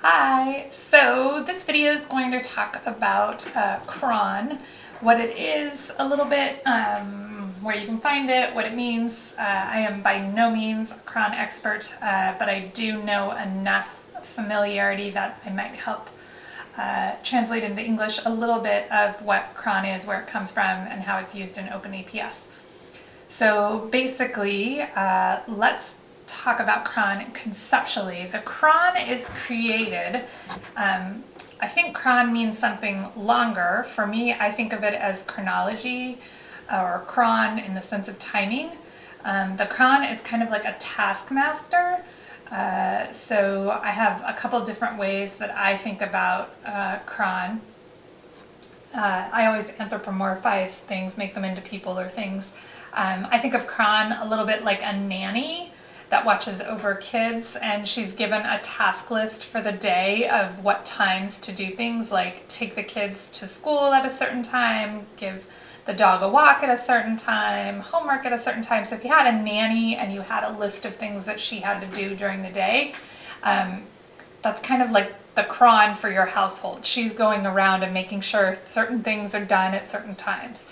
Hi, so this video is going to talk about Cron, what it is a little bit, where you can find it, what it means. I am by no means a Cron expert, but I do know enough familiarity that I might help translate into English a little bit of what Cron is, where it comes from, and how it's used in OpenAPS. So basically, let's talk about Cron conceptually. The Cron is created, I think Cron means something longer. For me, I think of it as chronology or Cron in the sense of timing. The Cron is kind of like a taskmaster. So I have a couple different ways that I think about Cron. I always anthropomorphize things, make them into people or things. I think of Cron a little bit like a nanny that watches over kids, and she's given a task list for the day of what times to do things, like take the kids to school at a certain time, give the dog a walk at a certain time, homework at a certain time. So if you had a nanny and you had a list of things that she had to do during the day, that's kind of like the Cron for your household. She's going around and making sure certain things are done at certain times.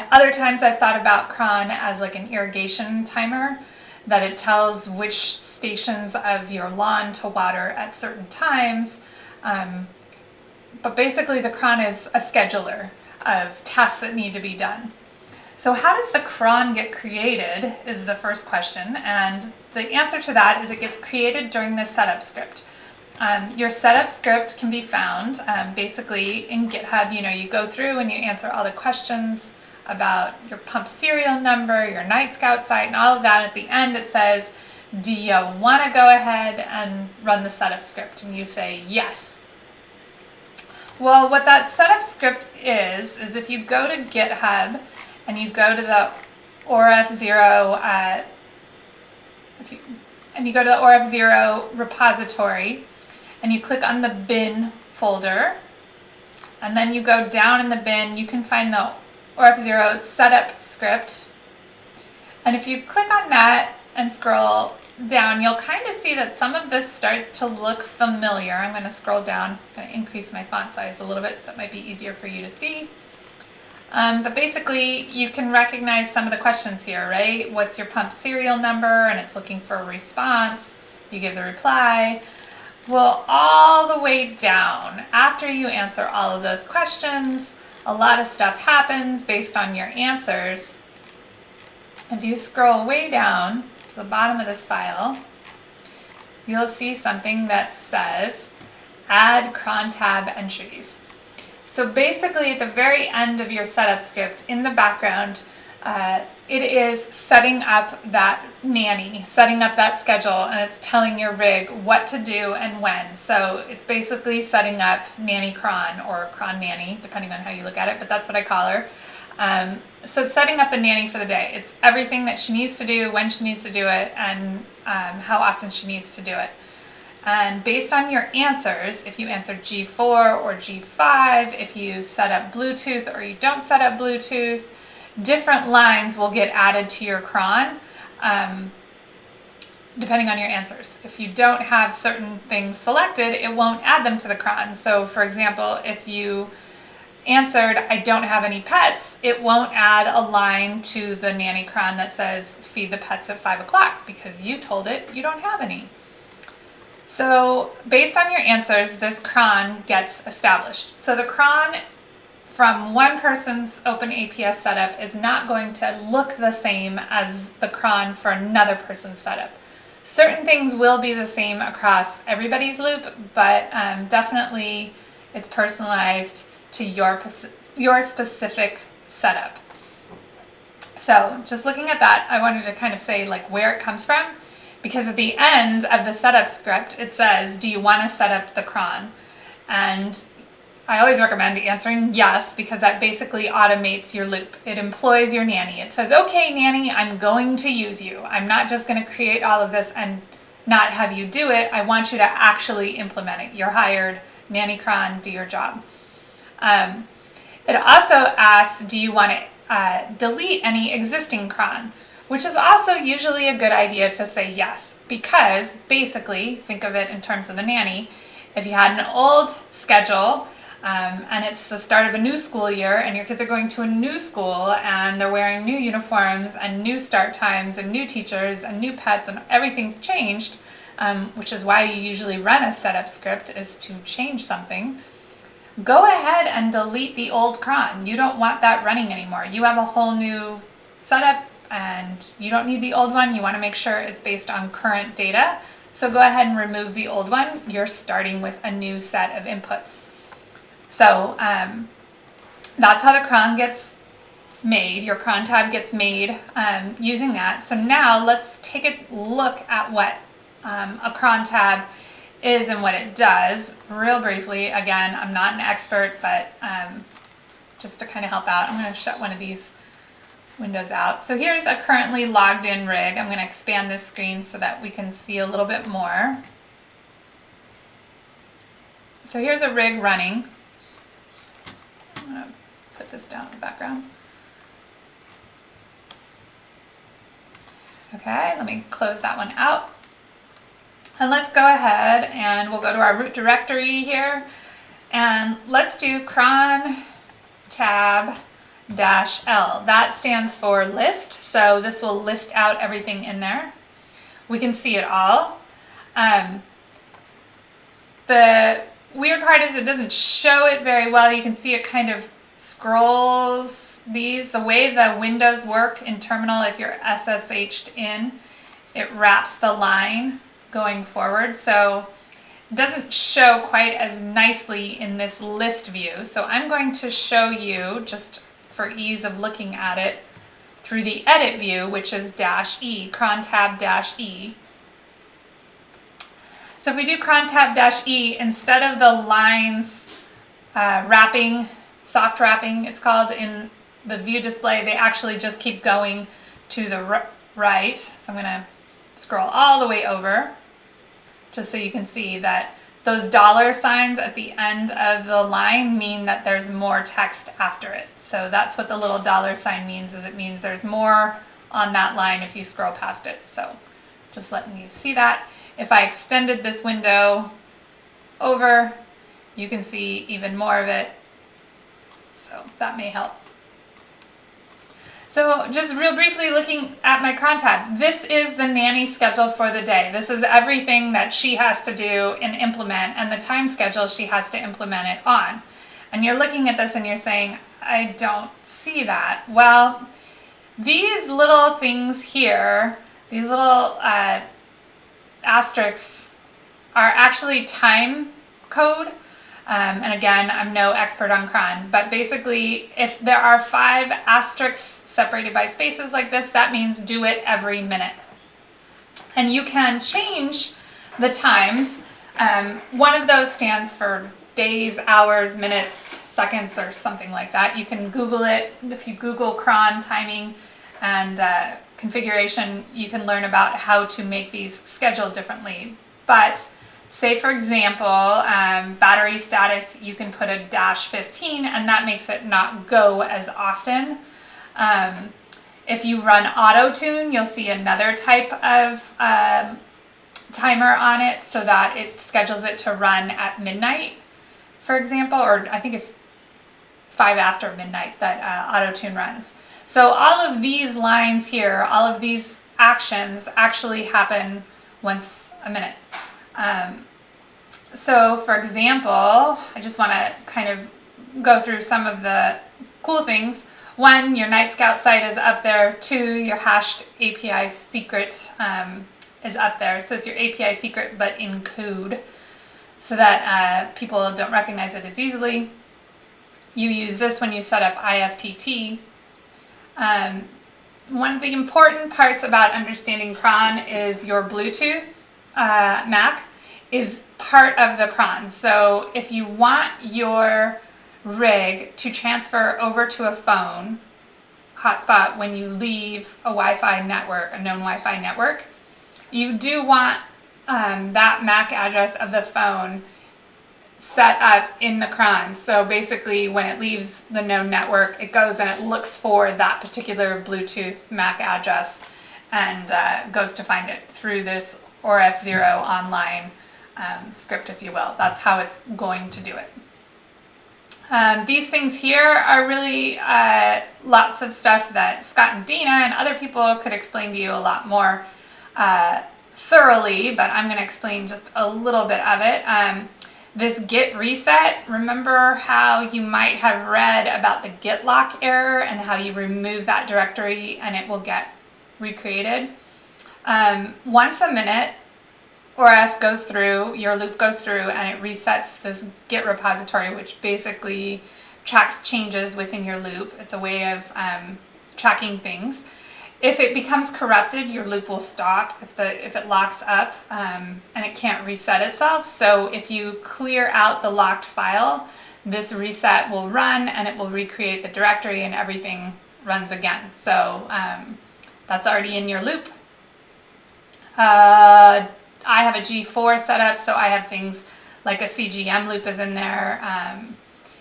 Other times I've thought about Cron as like an irrigation timer, that it tells which stations of your lawn to water at certain times. But basically the Cron is a scheduler of tasks that need to be done. So how does the Cron get created is the first question, and the answer to that is it gets created during the setup script. Your setup script can be found basically in GitHub. You go through and you answer all the questions about your pump serial number, your night scout site, and all of that. At the end it says, do you want to go ahead and run the setup script? And you say yes. Well, what that setup script is if you go to GitHub and you go to the ORF0 repository and you click on the bin folder, and then you go down in the bin, you can find the ORF0 setup script. And if you click on that and scroll down, you'll kind of see that some of this starts to look familiar. I'm going to scroll down, I'm going to increase my font size a little bit so it might be easier for you to see. But basically you can recognize some of the questions here, right? What's your pump serial number? And it's looking for a response. You give the reply. Well, all the way down, after you answer all of those questions, a lot of stuff happens based on your answers. If you scroll way down to the bottom of this file, you'll see something that says add Crontab entries. So basically at the very end of your setup script, in the background, it is setting up that nanny, setting up that schedule, and it's telling your rig what to do and when. So it's basically setting up Nanny Cron, or Cron Nanny, depending on how you look at it, but that's what I call her. So it's setting up the nanny for the day. It's everything that she needs to do, when she needs to do it, and how often she needs to do it. And based on your answers, if you answer G4 or G5, if you set up Bluetooth or you don't set up Bluetooth, different lines will get added to your Cron depending on your answers. If you don't have certain things selected, it won't add them to the Cron. So for example, if you answered I don't have any pets, it won't add a line to the nanny Cron that says feed the pets at 5 o'clock because you told it you don't have any. So based on your answers, this Cron gets established. So the Cron from one person's OpenAPS setup is not going to look the same as the Cron for another person's setup. Certain things will be the same across everybody's loop, but definitely it's personalized to your specific setup. So just looking at that, I wanted to kind of say like where it comes from, because at the end of the setup script it says, do you want to set up the Cron? And I always recommend answering yes, because that basically automates your loop. It employs your nanny. It says, okay, nanny, I'm going to use you. I'm not just going to create all of this and not have you do it. I want you to actually implement it. You're hired. Nanny Cron, do your job. It also asks, do you want to delete any existing Cron? which is also usually a good idea to say yes, because basically, think of it in terms of the nanny, if you had an old schedule and it's the start of a new school year and your kids are going to a new school and they're wearing new uniforms and new start times and new teachers and new pets and everything's changed, which is why you usually run a setup script, is to change something, go ahead and delete the old cron. You don't want that running anymore. You have a whole new setup and you don't need the old one. You want to make sure it's based on current data. So go ahead and remove the old one. You're starting with a new set of inputs. So that's how the cron gets made. Your cron tab gets made using that. So now let's take a look at what a cron tab is and what it does real briefly. Again, I'm not an expert, but just to kind of help out, I'm going to shut one of these windows out. So here's a currently logged in rig. I'm going to expand this screen so that we can see a little bit more. So here's a rig running. I'm going to put this down in the background. Okay, let me close that one out. And let's go ahead and we'll go to our root directory here and let's do cron tab -L. That stands for list, so this will list out everything in there. We can see it all. The weird part is it doesn't show it very well. You can see it kind of scrolls these. The way the windows work in terminal, if you're SSH'd in, it wraps the line going forward, so it doesn't show quite as nicely in this list view. So I'm going to show you, just for ease of looking at it, through the edit view, which is -E, cron tab -E. So if we do cron tab -E, instead of the lines wrapping, soft wrapping it's called, in the view display, they actually just keep going to the right. So I'm going to scroll all the way over just so you can see that those dollar signs at the end of the line mean that there's more text after it. So that's what the little dollar sign means, is it means there's more on that line if you scroll past it. So just letting you see that. If I extended this window over, you can see even more of it. So that may help. So just real briefly looking at my cron tab, this is the nanny schedule for the day. This is everything that she has to do and implement and the time schedule she has to implement it on. And you're looking at this and you're saying, I don't see that. Well, these little things here, these little asterisks are actually time code. And again, I'm no expert on cron, but basically if there are 5 asterisks separated by spaces like this, that means do it every minute. And you can change the times. One of those stands for days, hours, minutes, seconds, or something like that. You can Google it. If you Google cron timing and configuration, you can learn about how to make these scheduled differently. But say for example, battery status, you can put a -15 and that makes it not go as often. If you run auto tune, you'll see another type of timer on it so that it schedules it to run at midnight, for example, or I think it's 5 after midnight that auto tune runs. So all of these lines here, all of these actions actually happen once a minute. So for example, I just want to kind of go through some of the cool things. 1, your Night Scout site is up there. 2, your hashed API secret is up there. So it's your API secret but in code so that people don't recognize it as easily. You use this when you set up IFTT. One of the important parts about understanding cron is your Bluetooth MAC is part of the cron. So if you want your rig to transfer over to a phone hotspot when you leave a Wi-Fi network, a known Wi-Fi network, you do want that MAC address of the phone set up in the cron. So basically when it leaves the known network, it goes and it looks for that particular Bluetooth MAC address and goes to find it through this ORF0 online script, if you will. That's how it's going to do it. These things here are really lots of stuff that Scott and Dina and other people could explain to you a lot more thoroughly, but I'm going to explain just a little bit of it. This git reset, remember how you might have read about the git lock error and how you remove that directory and it will get recreated? Once a minute, ORF goes through, your loop goes through, and it resets this Git repository, which basically tracks changes within your loop. It's a way of tracking things. If it becomes corrupted, your loop will stop if it locks up and it can't reset itself. So if you clear out the locked file, this reset will run and it will recreate the directory and everything runs again. So that's already in your loop. I have a G4 setup, so I have things like a CGM loop is in there.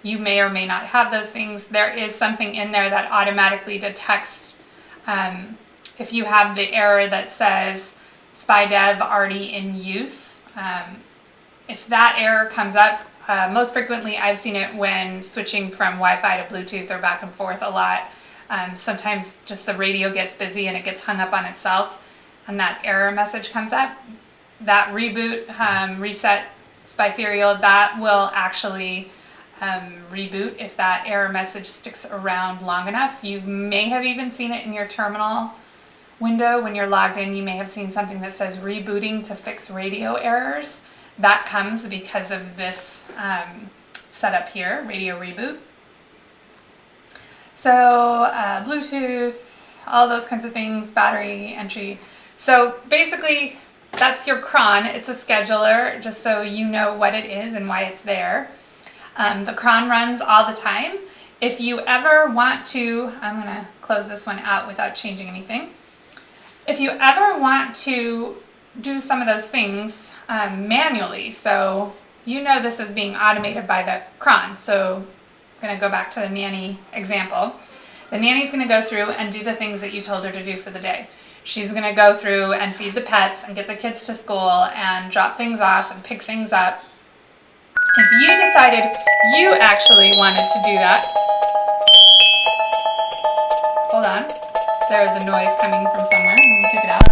You may or may not have those things. There is something in there that automatically detects if you have the error that says SpyDev already in use. If that error comes up, most frequently I've seen it when switching from Wi-Fi to Bluetooth or back and forth a lot. Sometimes just the radio gets busy and it gets hung up on itself and that error message comes up. That reboot, reset Spy Serial, that will actually reboot if that error message sticks around long enough. You may have even seen it in your terminal window when you're logged in. You may have seen something that says rebooting to fix radio errors. That comes because of this setup here, radio reboot. So Bluetooth, all those kinds of things, battery entry. So basically, that's your cron. It's a scheduler, just so you know what it is and why it's there. The cron runs all the time. If you ever want to, I'm going to close this one out without changing anything. If you ever want to do some of those things manually, so you know this is being automated by the cron. So I'm going to go back to the nanny example. The nanny's going to go through and do the things that you told her to do for the day. She's going to go through and feed the pets and get the kids to school and drop things off and pick things up. If you decided you actually wanted to do that, hold on, there is a noise coming from somewhere. Let me check it out.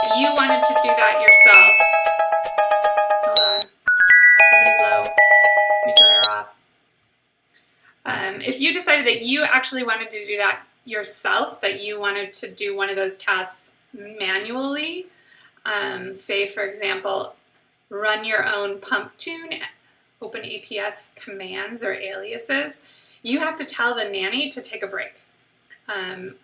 If you wanted to do that yourself, hold on, somebody's low. Let me turn her off. If you decided that you actually wanted to do that yourself, that you wanted to do one of those tasks manually, say for example, run your own pump tune, OpenAPS commands or aliases, you have to tell the nanny to take a break.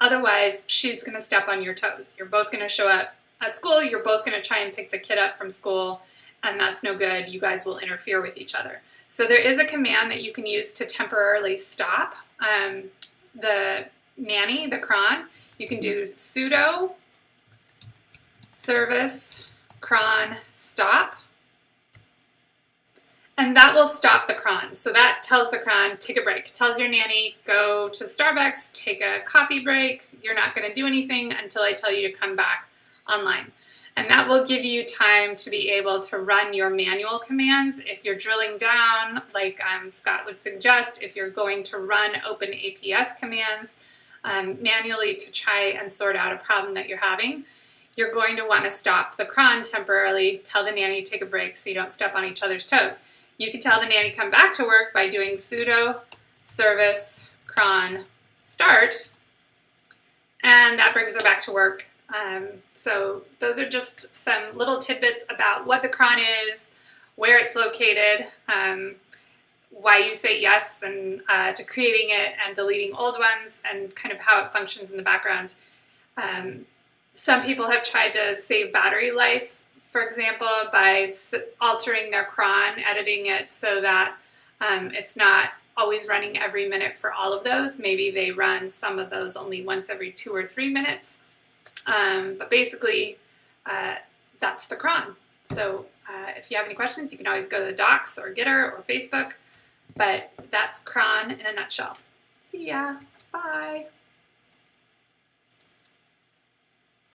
Otherwise, she's going to step on your toes. You're both going to show up at school, you're both going to try and pick the kid up from school, and that's no good. You guys will interfere with each other. So there is a command that you can use to temporarily stop the nanny, the cron. You can do sudo service cron stop, and that will stop the cron. So that tells the cron, take a break. It tells your nanny, go to Starbucks, take a coffee break. You're not going to do anything until I tell you to come back online. And that will give you time to be able to run your manual commands. If you're drilling down, like Scott would suggest, if you're going to run OpenAPS commands manually to try and sort out a problem that you're having, you're going to want to stop the cron temporarily, tell the nanny to take a break so you don't step on each other's toes. You can tell the nanny come back to work by doing sudo service cron start, and that brings her back to work. So those are just some little tidbits about what the cron is, where it's located, why you say yes and to creating it and deleting old ones, and kind of how it functions in the background. Some people have tried to save battery life, for example, by altering their cron, editing it so that it's not always running every minute for all of those. Maybe they run some of those only once every 2 or 3 minutes. But basically, that's the cron. So if you have any questions, you can always go to the docs or Gitter or Facebook. But that's cron in a nutshell. See ya. Bye.